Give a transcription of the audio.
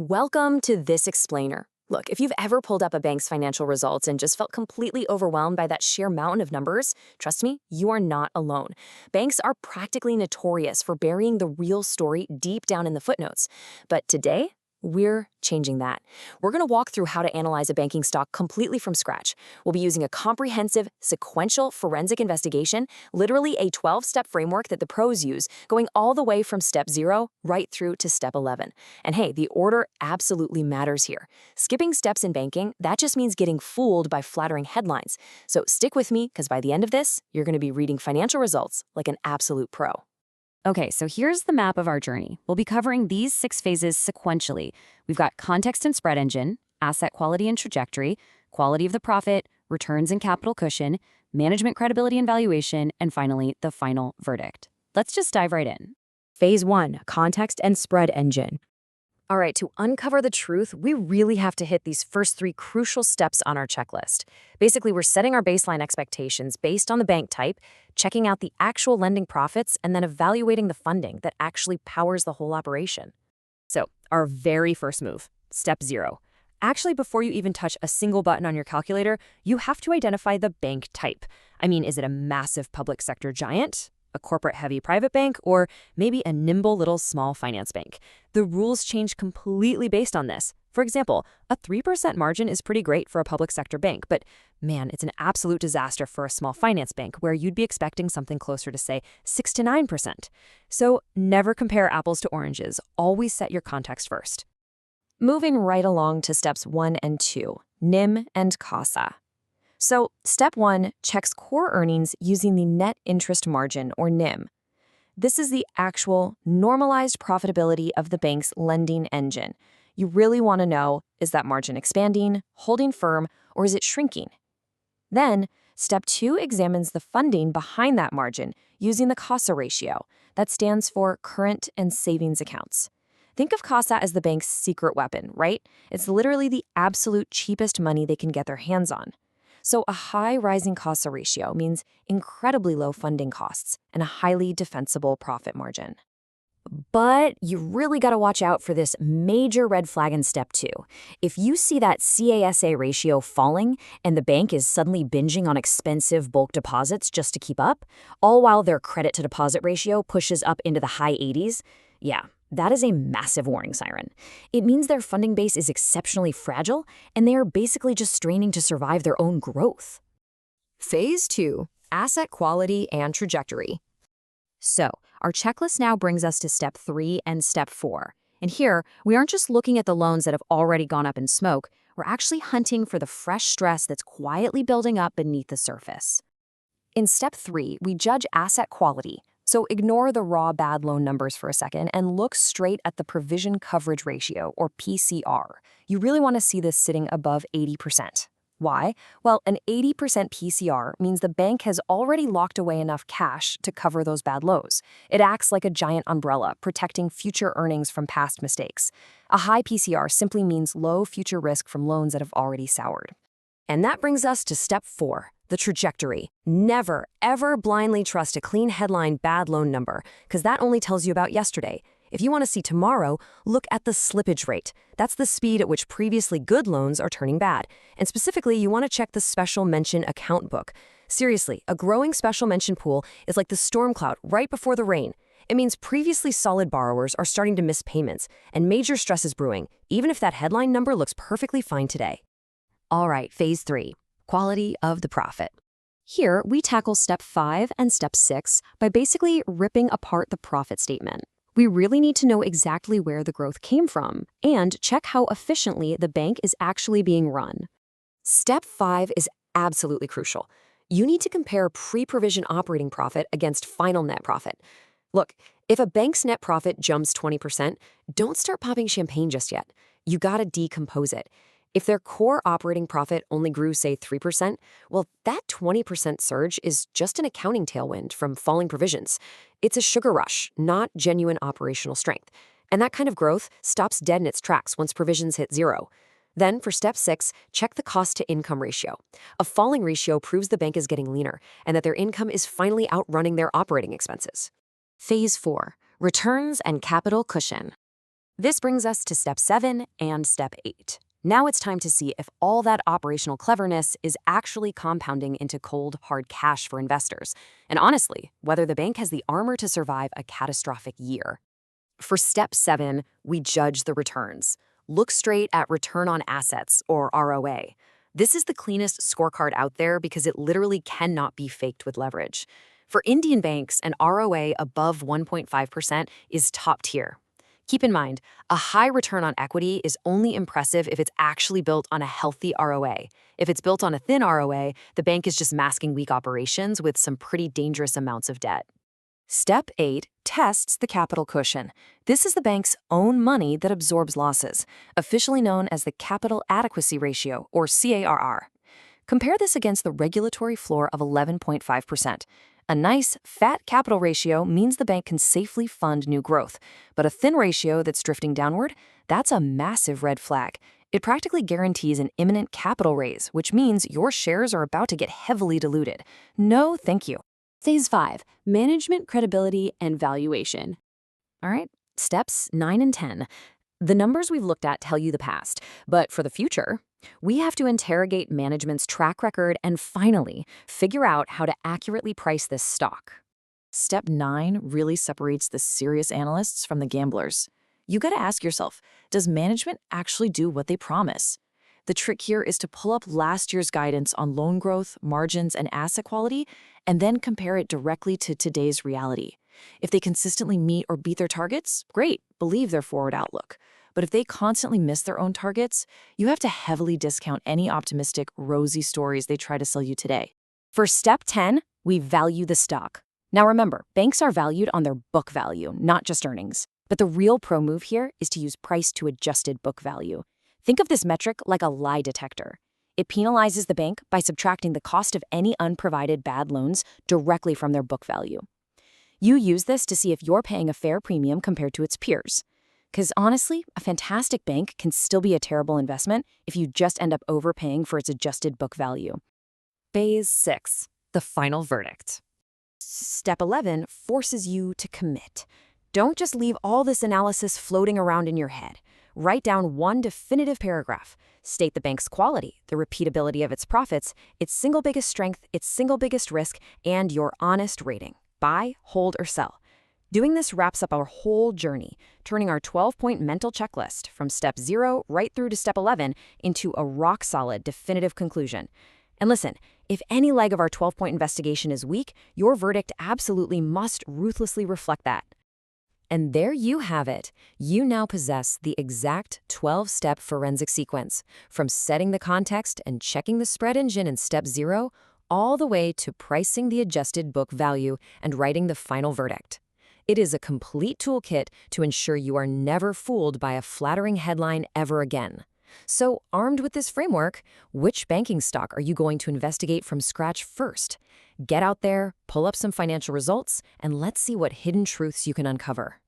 Welcome to This Explainer. Look, if you've ever pulled up a bank's financial results and just felt completely overwhelmed by that sheer mountain of numbers, trust me, you are not alone. Banks are practically notorious for burying the real story deep down in the footnotes. But today, we're changing that. We're going to walk through how to analyze a banking stock completely from scratch. We'll be using a comprehensive, sequential forensic investigation, literally a 12-step framework that the pros use, going all the way from step 0 right through to step 11. And hey, the order absolutely matters here. Skipping steps in banking, that just means getting fooled by flattering headlines. So stick with me, because by the end of this, you're going to be reading financial results like an absolute pro. Okay, so here's the map of our journey. We'll be covering these 6 phases sequentially. We've got context and spread engine, asset quality and trajectory, quality of the profit, returns and capital cushion, management credibility and valuation, and finally, the final verdict. Let's just dive right in. Phase 1, context and spread engine. All right, to uncover the truth, we really have to hit these first 3 crucial steps on our checklist. Basically, we're setting our baseline expectations based on the bank type, checking out the actual lending profits, and then evaluating the funding that actually powers the whole operation. So, our very first move, step 0. Actually, before you even touch a single button on your calculator, you have to identify the bank type. I mean, is it a massive public sector giant, a corporate-heavy private bank, or maybe a nimble little small finance bank? The rules change completely based on this. For example, a 3% margin is pretty great for a public sector bank, but man, it's an absolute disaster for a small finance bank where you'd be expecting something closer to, say, 6 to 9%. So never compare apples to oranges. Always set your context first. Moving right along to steps 1 and 2, NIM and CASA. So, step 1 checks core earnings using the net interest margin, or NIM. This is the actual normalized profitability of the bank's lending engine. You really want to know, is that margin expanding, holding firm, or is it shrinking? Then, step 2 examines the funding behind that margin using the CASA ratio. That stands for current and savings accounts. Think of CASA as the bank's secret weapon, right? It's literally the absolute cheapest money they can get their hands on. So a high rising CASA ratio means incredibly low funding costs and a highly defensible profit margin. But you really got to watch out for this major red flag in step 2. If you see that CASA ratio falling and the bank is suddenly binging on expensive bulk deposits just to keep up, all while their credit to deposit ratio pushes up into the high 80s, yeah, that is a massive warning siren. It means their funding base is exceptionally fragile, and they are basically just straining to survive their own growth. Phase 2, asset quality and trajectory. So, our checklist now brings us to step 3 and step 4. And here, we aren't just looking at the loans that have already gone up in smoke, we're actually hunting for the fresh stress that's quietly building up beneath the surface. In step 3, we judge asset quality. So ignore the raw bad loan numbers for a second and look straight at the provision coverage ratio, or PCR. You really want to see this sitting above 80%. Why? Well, an 80% PCR means the bank has already locked away enough cash to cover those bad lows. It acts like a giant umbrella, protecting future earnings from past mistakes. A high PCR simply means low future risk from loans that have already soured. And that brings us to step 4. The trajectory. Never, ever blindly trust a clean headline bad loan number, because that only tells you about yesterday. If you want to see tomorrow, look at the slippage rate. That's the speed at which previously good loans are turning bad. And specifically, you want to check the special mention account book. Seriously, a growing special mention pool is like the storm cloud right before the rain. It means previously solid borrowers are starting to miss payments, and major stress is brewing, even if that headline number looks perfectly fine today. All right, phase 3. Quality of the profit. Here, we tackle step 5 and step 6 by basically ripping apart the profit statement. We really need to know exactly where the growth came from and check how efficiently the bank is actually being run. Step 5 is absolutely crucial. You need to compare pre-provision operating profit against final net profit. Look, if a bank's net profit jumps 20%, don't start popping champagne just yet. You gotta decompose it. If their core operating profit only grew, say, 3%, well, that 20% surge is just an accounting tailwind from falling provisions. It's a sugar rush, not genuine operational strength. And that kind of growth stops dead in its tracks once provisions hit 0. Then, for step 6, check the cost-to-income ratio. A falling ratio proves the bank is getting leaner and that their income is finally outrunning their operating expenses. Phase 4, returns and capital cushion. This brings us to step 7 and step 8. Now it's time to see if all that operational cleverness is actually compounding into cold, hard cash for investors, and honestly, whether the bank has the armor to survive a catastrophic year. For step 7, we judge the returns. Look straight at return on assets, or ROA. This is the cleanest scorecard out there because it literally cannot be faked with leverage. For Indian banks, an ROA above 1.5% is top tier. Keep in mind, a high return on equity is only impressive if it's actually built on a healthy ROA. If it's built on a thin ROA, the bank is just masking weak operations with some pretty dangerous amounts of debt. Step 8 tests the capital cushion. This is the bank's own money that absorbs losses, officially known as the Capital Adequacy Ratio, or CARR. Compare this against the regulatory floor of 11.5%. A nice, fat capital ratio means the bank can safely fund new growth, but a thin ratio that's drifting downward, that's a massive red flag. It practically guarantees an imminent capital raise, which means your shares are about to get heavily diluted. No, thank you. Phase 5, management credibility and valuation. All right, steps 9 and 10. The numbers we've looked at tell you the past, but for the future, we have to interrogate management's track record and finally figure out how to accurately price this stock. Step 9 really separates the serious analysts from the gamblers. You gotta ask yourself, does management actually do what they promise? The trick here is to pull up last year's guidance on loan growth, margins, and asset quality, and then compare it directly to today's reality. If they consistently meet or beat their targets, great, believe their forward outlook. But if they constantly miss their own targets, you have to heavily discount any optimistic, rosy stories they try to sell you today. For step 10, we value the stock. Now remember, banks are valued on their book value, not just earnings. But the real pro move here is to use price to adjusted book value. Think of this metric like a lie detector. It penalizes the bank by subtracting the cost of any unprovided bad loans directly from their book value. You use this to see if you're paying a fair premium compared to its peers. Because honestly, a fantastic bank can still be a terrible investment if you just end up overpaying for its adjusted book value. Phase 6, the final verdict. Step 11 forces you to commit. Don't just leave all this analysis floating around in your head. Write down one definitive paragraph. State the bank's quality, the repeatability of its profits, its single biggest strength, its single biggest risk, and your honest rating. Buy, hold, or sell. Doing this wraps up our whole journey, turning our 12-point mental checklist from step 0 right through to step 11 into a rock-solid, definitive conclusion. And listen, if any leg of our 12-point investigation is weak, your verdict absolutely must ruthlessly reflect that. And there you have it. You now possess the exact 12-step forensic sequence, from setting the context and checking the spread engine in step 0, all the way to pricing the adjusted book value and writing the final verdict. It is a complete toolkit to ensure you are never fooled by a flattering headline ever again. So, armed with this framework, which banking stock are you going to investigate from scratch first? Get out there, pull up some financial results, and let's see what hidden truths you can uncover.